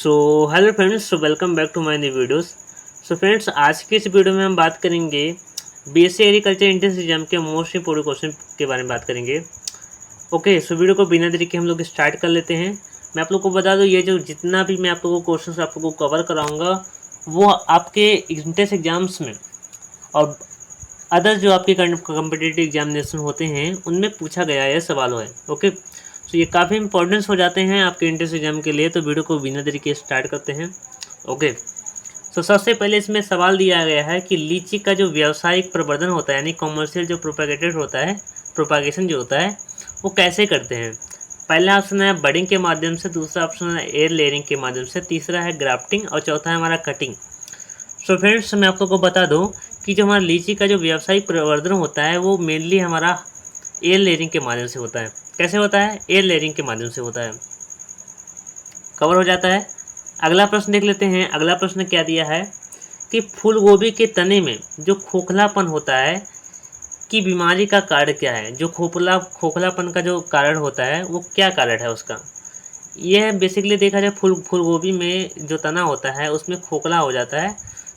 So hello friends, welcome back to my new videos. So friends, आज की इस video में हम बात करेंगे बीएससी एग्रीकल्चर एंट्रेंस एग्जाम के मोस्ट इंपोर्टेंट क्वेश्चन के बारे में बात करेंगे। ओके, सो वीडियो को बिना देरी के हम लोग स्टार्ट कर लेते हैं। मैं आप लोग को बता दूं, ये जो जितना भी मैं आप लोगों को क्वेश्चन आप लोगों को कवर कराऊंगा वो आपके एंट्रेंस एग्जाम्स में और अदर जो आपके कॉम्पिटिटिव एग्जामिनेशन होते हैं उनमें पूछा गया है सवाल है। ओके, तो ये काफ़ी इंपॉर्टेंस हो जाते हैं आपके एंट्रेंस एग्जाम के लिए। तो वीडियो को बिना देरी के स्टार्ट करते हैं। ओके, तो सबसे पहले इसमें सवाल दिया गया है कि लीची का जो व्यावसायिक प्रवर्धन होता है यानी कॉमर्शियल जो प्रोपेगेटेड होता है, प्रोपागेशन जो होता है वो कैसे करते हैं। पहला ऑप्शन है बडिंग के माध्यम से, दूसरा ऑप्शन है एयर लेयरिंग के माध्यम से, तीसरा है ग्राफ्टिंग और चौथा है हमारा कटिंग। सो फ्रेंड्स, मैं आप लोगों को बता दूं कि जो हमारा लीची का जो व्यावसायिक प्रवर्धन होता है वो मेनली हमारा एयर लेयरिंग के माध्यम से होता है। कैसे होता है? एयर लेयरिंग के माध्यम से होता है। कवर हो जाता है। अगला प्रश्न देख लेते हैं। अगला प्रश्न क्या दिया है कि फूल गोभी के तने में जो खोखलापन होता है की बीमारी का कारण क्या है। जो खोखलापन का जो कारण होता है वो क्या कारण है उसका। यह बेसिकली देखा जाए फूल गोभी में जो तना होता है उसमें खोखला हो जाता है।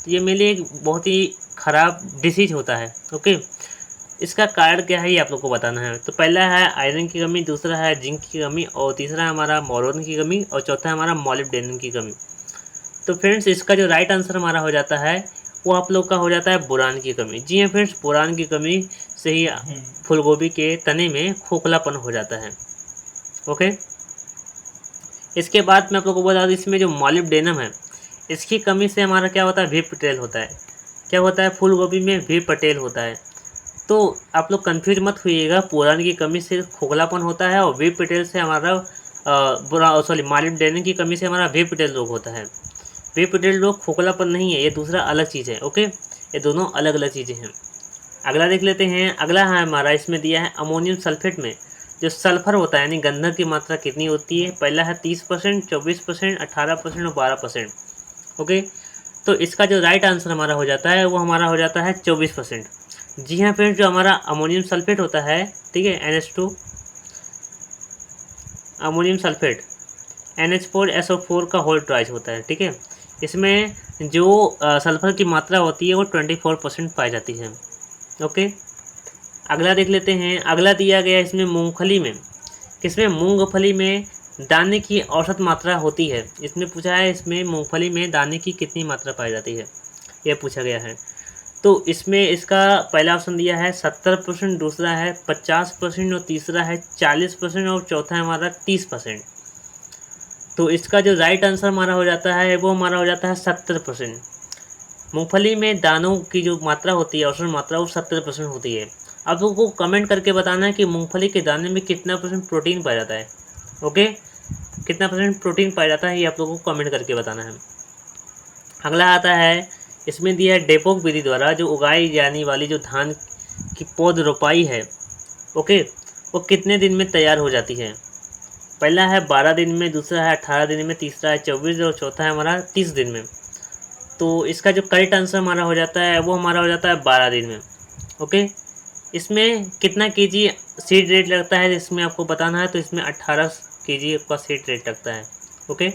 तो ये मेरे लिए एक बहुत ही ख़राब डिसीज होता है। ओके, इसका कारण क्या है ये आप लोग को बताना है। तो पहला है आयरन की कमी, दूसरा है जिंक की कमी और तीसरा है हमारा मोरॉन की कमी और चौथा है हमारा मॉलिब्डेनम की कमी। तो फ्रेंड्स, इसका जो राइट आंसर हमारा हो जाता है वो आप लोग का हो जाता है बोरान की कमी। जी हाँ फ्रेंड्स, बोरान की कमी से ही फूलगोभी के तने में खोखलापन हो जाता है। ओके, इसके बाद मैं आप लोग को बता दूँ, इसमें जो मॉलिब्डेनम है इसकी कमी से हमारा क्या होता है, वी पटेल होता है। क्या होता है? फूलगोभी में वी पटेल होता है। तो आप लोग कंफ्यूज मत होइएगा, बोरान की कमी से खोखलापन होता है और वी पटेल से हमारा मॉलिब्डेनम की कमी से हमारा वी पटेल रोग होता है। वी पटेल रोग खोखलापन नहीं है, ये दूसरा अलग चीज़ है। ओके, ये दोनों अलग अलग चीज़ें हैं। अगला देख लेते हैं। अगला है हमारा, इसमें दिया है अमोनियम सल्फेट में जो सल्फर होता है यानी गंधक की मात्रा कितनी होती है। पहला है 30%, 24%, 18% और 12%। ओके, तो इसका जो राइट आंसर हमारा हो जाता है वो हमारा हो जाता है 24%। जी हाँ फ्रेंड्स, जो हमारा अमोनियम सल्फेट होता है, ठीक है, NH2 अमोनियम सल्फेट NH4SO4 का होल ट्राइज होता है। ठीक है, इसमें जो सल्फर की मात्रा होती है वो 24% पाई जाती है। ओके, अगला देख लेते हैं। अगला दिया गया इसमें मूंगफली में, किसमें? मूंगफली में दाने की औसत मात्रा होती है। इसमें पूछा है इसमें मूंगफली में दाने की कितनी मात्रा पाई जाती है, यह पूछा गया है। तो इसमें इसका पहला ऑप्शन दिया है 70%, दूसरा है 50% और तीसरा है 40% और चौथा है हमारा 30%। तो इसका जो राइट आंसर हमारा हो जाता है वो हमारा हो जाता है 70%। मूंगफली में दानों की जो मात्रा होती है, औसत मात्रा, वो 70% होती है। आप लोगों को कमेंट करके बताना है कि मूंगफली के दाने में कितना % प्रोटीन पाया जाता है। ओके, कितना % प्रोटीन पाया जाता है ये आप लोगों को कमेंट करके बताना है। अगला आता है, इसमें दिया है डेपोक विधि द्वारा जो उगाई जाने वाली जो धान की पौध रोपाई है, ओके, वो कितने दिन में तैयार हो जाती है। पहला है 12 दिन में, दूसरा है 18 दिन में, तीसरा है 24 और चौथा है हमारा 30 दिन में। तो इसका जो करेक्ट आंसर हमारा हो जाता है वो हमारा हो जाता है 12 दिन में। ओके, इसमें कितना केजी सीड रेट लगता है इसमें आपको बताना है। तो इसमें 18 केजी आपका सीड रेट लगता है। ओके,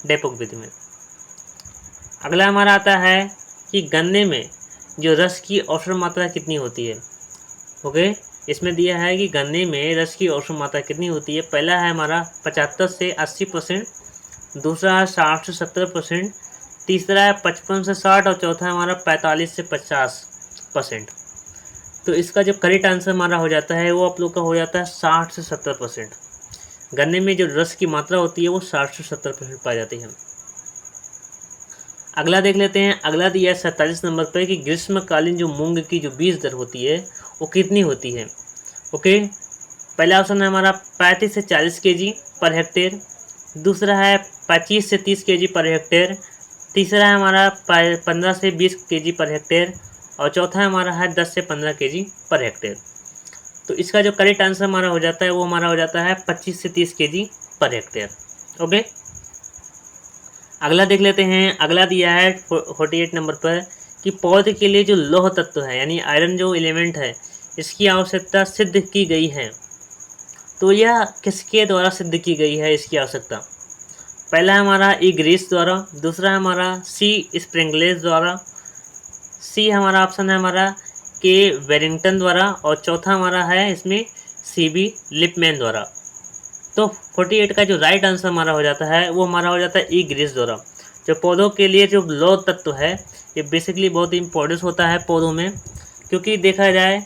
डेपोक विधि में। अगला हमारा आता है कि गन्ने में जो रस की औसत मात्रा कितनी होती है। ओके, इसमें दिया है कि गन्ने में रस की औसत मात्रा कितनी होती है। पहला है हमारा 75 से 80%, दूसरा है 60 से 70%, तीसरा है 55 से 60 और चौथा है हमारा 45 से 50%। तो इसका जो करेक्ट आंसर हमारा हो जाता है वो आप लोग का हो जाता है 60 से 70%। गन्ने में जो रस की मात्रा होती है वो 60 से 70% पाई जाती है। अगला देख लेते हैं। अगला दिया है 47 नंबर पर कि ग्रीष्मकालीन जो मूंग की जो बीज दर होती है वो कितनी होती है। ओके, पहला ऑप्शन है हमारा 35 से 40 केजी पर हेक्टेयर, दूसरा है 25 से 30 केजी पर हेक्टेयर, तीसरा है हमारा 15 से 20 केजी पर हेक्टेयर और चौथा हमारा है 10 से 15 केजी पर हेक्टेयर। तो इसका जो करेक्ट आंसर हमारा हो जाता है वो हमारा हो जाता है 25 से 30 केजी पर हेक्टेयर। ओके, अगला देख लेते हैं। अगला दिया है 48 नंबर पर कि पौधे के लिए जो लौह तत्व है यानी आयरन जो एलिमेंट है इसकी आवश्यकता सिद्ध की गई है। तो यह किसके द्वारा सिद्ध की गई है इसकी आवश्यकता। पहला है हमारा ई ग्रीस द्वारा, दूसरा है हमारा सी स्प्रिंगलेस द्वारा, सी हमारा ऑप्शन है हमारा के वेरिंगटन द्वारा, और चौथा हमारा है इसमें सी बी लिपमैन द्वारा। तो 48 का जो राइट आंसर हमारा हो जाता है वो हमारा हो जाता है ई ग्रीस द्वारा। जो पौधों के लिए जो लौह तत्व है ये बेसिकली बहुत इंपॉर्टेंट होता है पौधों में, क्योंकि देखा जाए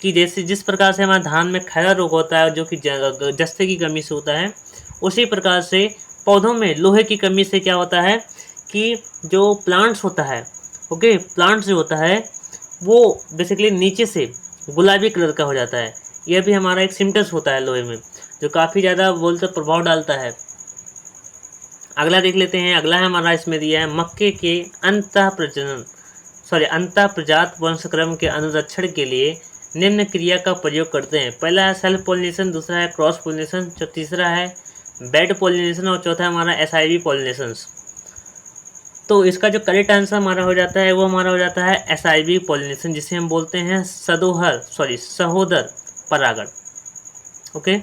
कि जैसे जिस प्रकार से हमारे धान में खैरा रोग होता है जो कि जस्ते की कमी से होता है, उसी प्रकार से पौधों में लोहे की कमी से क्या होता है कि जो प्लांट्स होता है, ओके, प्लांट्स जो होता है वो बेसिकली नीचे से गुलाबी कलर का हो जाता है। यह भी हमारा एक सिम्टम्स होता है लोहे में, जो काफ़ी ज़्यादा बोलते प्रभाव डालता है। अगला देख लेते हैं। अगला है हमारा इसमें दिया है मक्के के अंतः प्रजात वंशक्रम के अनुरक्षण के लिए निम्न क्रिया का प्रयोग करते हैं। पहला है सेल्फ पोलिनेशन, दूसरा है क्रॉस पोलिनेशन, तीसरा है बेड पोलिनेशन और चौथा है हमारा SIV पोलिनेशन। तो इसका जो करेक्ट आंसर हमारा हो जाता है वो हमारा हो जाता है SIV पोलिनेशन, जिसे हम बोलते हैं सहोदर परागण। ओके,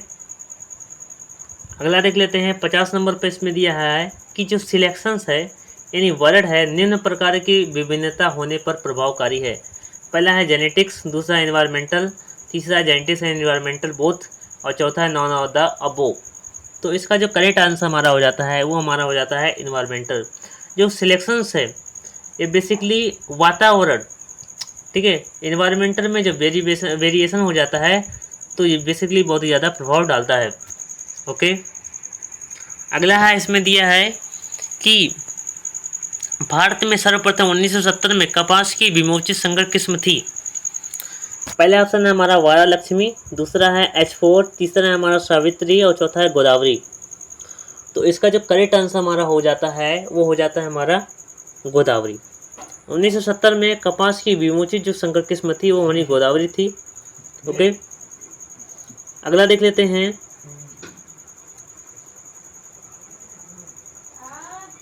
अगला देख लेते हैं। 50 नंबर पर इसमें दिया है कि जो सिलेक्शंस है यानी वर्ड है निम्न प्रकार की विभिन्नता होने पर प्रभावकारी है। पहला है जेनेटिक्स, दूसरा है एनवायरमेंटल, तीसरा जेनेटिक्स एंड एनवायरमेंटल बोथ, और चौथा है नॉन ऑफ द अबोव। तो इसका जो करेक्ट आंसर हमारा हो जाता है वो हमारा हो जाता है एनवायरमेंटल। जो सिलेक्शंस है ये बेसिकली वातावरण, ठीक है, एनवायरमेंटल में जब वेरिएशन हो जाता है तो ये बेसिकली बहुत ही ज़्यादा प्रभाव डालता है। ओके, अगला है इसमें दिया है कि भारत में सर्वप्रथम 1970 में कपास की विमोचित संकर किस्म थी। पहला ऑप्शन है हमारा वारा लक्ष्मी, दूसरा है H4, तीसरा है हमारा सावित्री और चौथा है गोदावरी। तो इसका जो करेक्ट आंसर हमारा हो जाता है वो हो जाता है हमारा गोदावरी। 1970 में कपास की विमोचित जो संकर किस्म थी वो हमारी गोदावरी थी। ओके, अगला देख लेते हैं।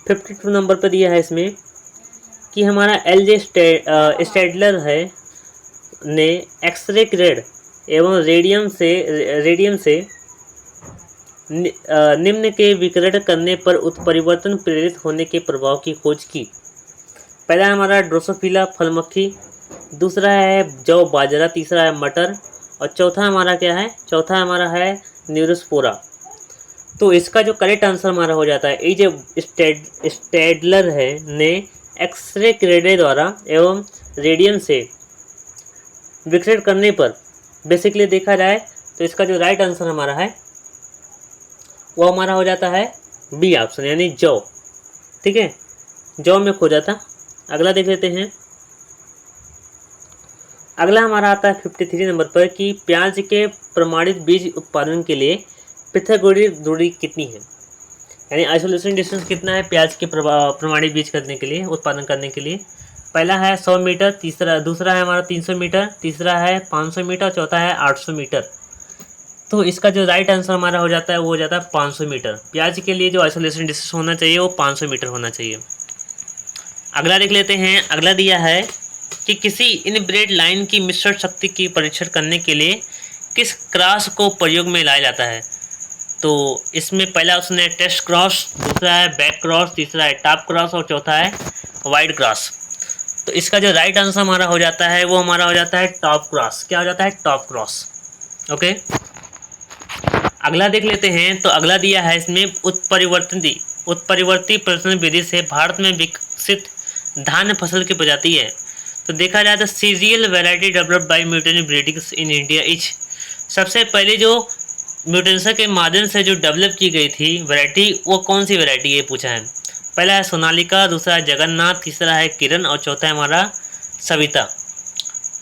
52 नंबर पर दिया है इसमें कि हमारा LJ स्टैडलर है ने एक्सरे ग्रेड एवं रेडियम से निम्न के विकिरण करने पर उत्परिवर्तन प्रेरित होने के प्रभाव की खोज की। पहला हमारा ड्रोसोफिला फल मक्खी, दूसरा है जौ बाजरा, तीसरा है मटर और चौथा हमारा क्या है, चौथा हमारा है न्यूरोस्पोरा। तो इसका जो करेक्ट आंसर हमारा हो जाता है ये जो स्टैडलर है ने एक्सरे किरणें द्वारा एवं रेडियन से विकिरण करने पर बेसिकली देखा जाए तो इसका जो राइट आंसर हमारा है वो हमारा हो जाता है बी ऑप्शन यानी जौ। ठीक है, जौ में खो जाता। अगला देख लेते हैं। अगला हमारा आता है 53 नंबर पर कि प्याज के प्रमाणित बीज उत्पादन के लिए पृथक दूरी कितनी है, यानी आइसोलेशन डिस्टेंस कितना है प्याज के प्रमाणित बीज करने के लिए, उत्पादन करने के लिए। पहला है 100 मीटर, दूसरा है हमारा 300 मीटर, तीसरा है 500 मीटर, चौथा है 800 मीटर। तो इसका जो राइट आंसर हमारा हो जाता है वो हो जाता है 500 मीटर। प्याज के लिए जो आइसोलेशन डिस्टेंस होना चाहिए वो 500 मीटर होना चाहिए। अगला देख लेते हैं। अगला दिया है कि किसी इनब्रेड लाइन की मिश्रण शक्ति की परीक्षण करने के लिए किस क्रॉस को प्रयोग में लाया जाता है। तो इसमें पहला ऑप्शन है टेस्ट क्रॉस, दूसरा है बैक क्रॉस, तीसरा है टॉप क्रॉस और चौथा है वाइड क्रॉस। तो इसका जो राइट आंसर हमारा हो जाता है वो हमारा हो जाता है टॉप क्रॉस। क्या हो जाता है? Top cross. ओके, अगला देख लेते हैं। तो अगला दिया है इसमें उत्परिवर्ती प्रजनन विधि से भारत में विकसित धान फसल की प्रजाति है। तो देखा जाए तो cereal variety developed by mutation breedings in India each. सबसे पहले जो म्यूटेशन के माध्यम से जो डेवलप की गई थी वैरायटी वो कौन सी वैरायटी ये पूछा है। पहला है सोनालिका, दूसरा है जगन्नाथ, तीसरा है किरण और चौथा है हमारा सविता।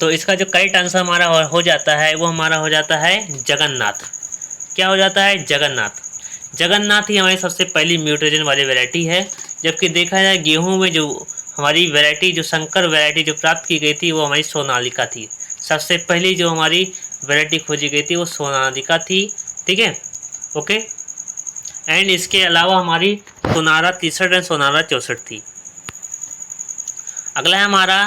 तो इसका जो करेक्ट आंसर हमारा हो जाता है वो हमारा हो जाता है जगन्नाथ। क्या हो जाता है? जगन्नाथ। जगन्नाथ ही हमारी सबसे पहली म्यूटेशन वाली वैरायटी है। जबकि देखा जाए गेहूं में जो हमारी वैरायटी जो संकर वैरायटी जो प्राप्त की गई थी वो हमारी सोनालिका थी। सबसे पहली जो हमारी वैरायटी खोजी गई थी वो सोनालिका थी। ठीक है, ओके। एंड इसके अलावा हमारी सोनारा 63 एंड सोनारा 64 थी। अगला है हमारा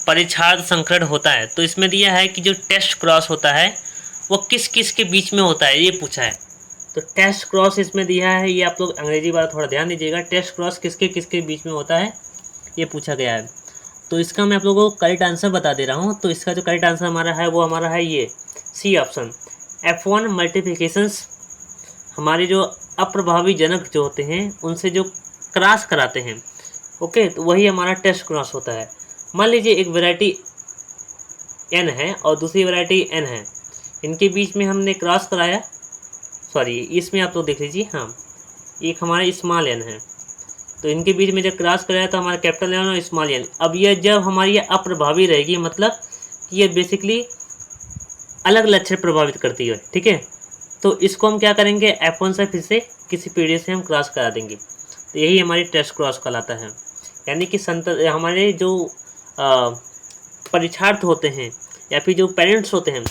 परिच्छाद संकरण होता है। तो इसमें दिया है कि जो टेस्ट क्रॉस होता है वो किस किस के बीच में होता है ये पूछा है। तो टेस्ट क्रॉस इसमें दिया है, ये आप लोग अंग्रेजी वाला थोड़ा ध्यान दीजिएगा। टेस्ट क्रॉस किसके किसके बीच में होता है ये पूछा गया है। तो इसका मैं आप लोगों को करेक्ट आंसर बता दे रहा हूँ। तो इसका जो करेक्ट आंसर हमारा है वो हमारा है ये सी ऑप्शन, F1 मल्टीप्लिकेशंस हमारे जो अप्रभावी जनक जो होते हैं उनसे जो क्रॉस कराते हैं, ओके, तो वही हमारा टेस्ट क्रॉस होता है। मान लीजिए एक वैरायटी n है और दूसरी वैरायटी n है, इनके बीच में हमने क्रॉस कराया, सॉरी इसमें आप लोग देख लीजिए, हाँ एक हमारा स्मॉल n है, तो इनके बीच में जब क्रॉस कराया तो हमारा कैपिटल n और स्मॉल n। अब यह जब हमारी ये अप्रभावी रहेगी, मतलब कि ये बेसिकली अलग लक्षण प्रभावित करती है, ठीक है। तो इसको हम क्या करेंगे, F1 से फिर से किसी पीरियड से हम क्रॉस करा देंगे, तो यही हमारी टेस्ट क्रॉस कहलाता है। यानी कि हमारे जो परीक्षार्थ होते हैं या फिर जो पेरेंट्स होते हैं,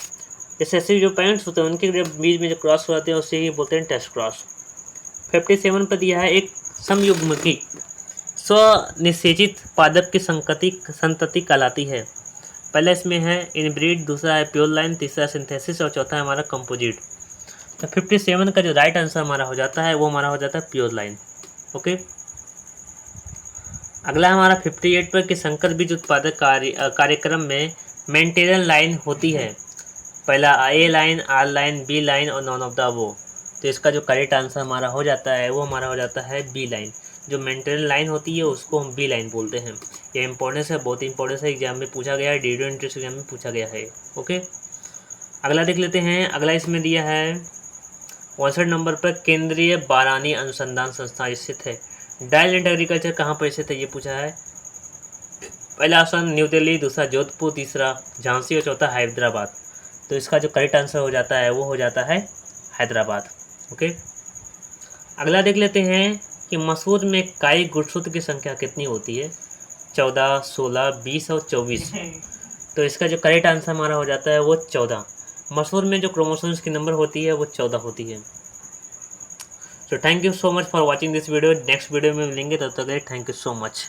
जैसे जो पेरेंट्स होते हैं उनके बीच में जो क्रॉस कराते हैं उससे ही बोलते हैं टेस्ट क्रॉस। 57 पर दिया है एक समयुग्मकी स्वनिषेचित पादप की संतति कहलाती है। पहला इसमें है इनब्रीड, दूसरा है प्योर लाइन, तीसरा सिंथेसिस और चौथा है हमारा कंपोजिट। तो 57 का जो राइट आंसर हमारा हो जाता है वो हमारा हो जाता है प्योर लाइन, ओके। अगला हमारा 58 पर कि संकर बीज उत्पादक कार्यक्रम में मेंटेनल लाइन होती है। पहला A line, R line, B line और नॉन ऑफ द अबव। तो इसका जो करेक्ट आंसर हमारा हो जाता है वो हमारा हो जाता है बी लाइन। जो मेंटेनल लाइन होती है उसको हम बी लाइन बोलते हैं। ये इंपॉर्टेंस है, बहुत इंपॉर्टेंस है, एग्जाम में पूछा गया है, डीडीओ एंट्रेंस एग्जाम में पूछा गया है, ओके। अगला देख लेते हैं। अगला इसमें दिया है 62 नंबर पर केंद्रीय बारानी अनुसंधान संस्थान स्थित है। डायलैंड एग्रीकल्चर कहाँ पर स्थित है ये पूछा है। पहला ऑप्शन न्यू दिल्ली, दूसरा जोधपुर, तीसरा झांसी और चौथा हैदराबाद। तो इसका जो करेक्ट आंसर हो जाता है वो हो जाता है हैदराबाद, ओके। अगला देख लेते हैं कि मसूर में काई गुणसूत्र की संख्या कितनी होती है। 14, 16, 20 और 24। तो इसका जो करेक्ट आंसर हमारा हो जाता है वो 14। मसूर में जो क्रोमोसोम्स की नंबर होती है वो 14 होती है। So thank you so much for watching this video. Next video में मिलेंगे, तब तक थैंक यू सो मच।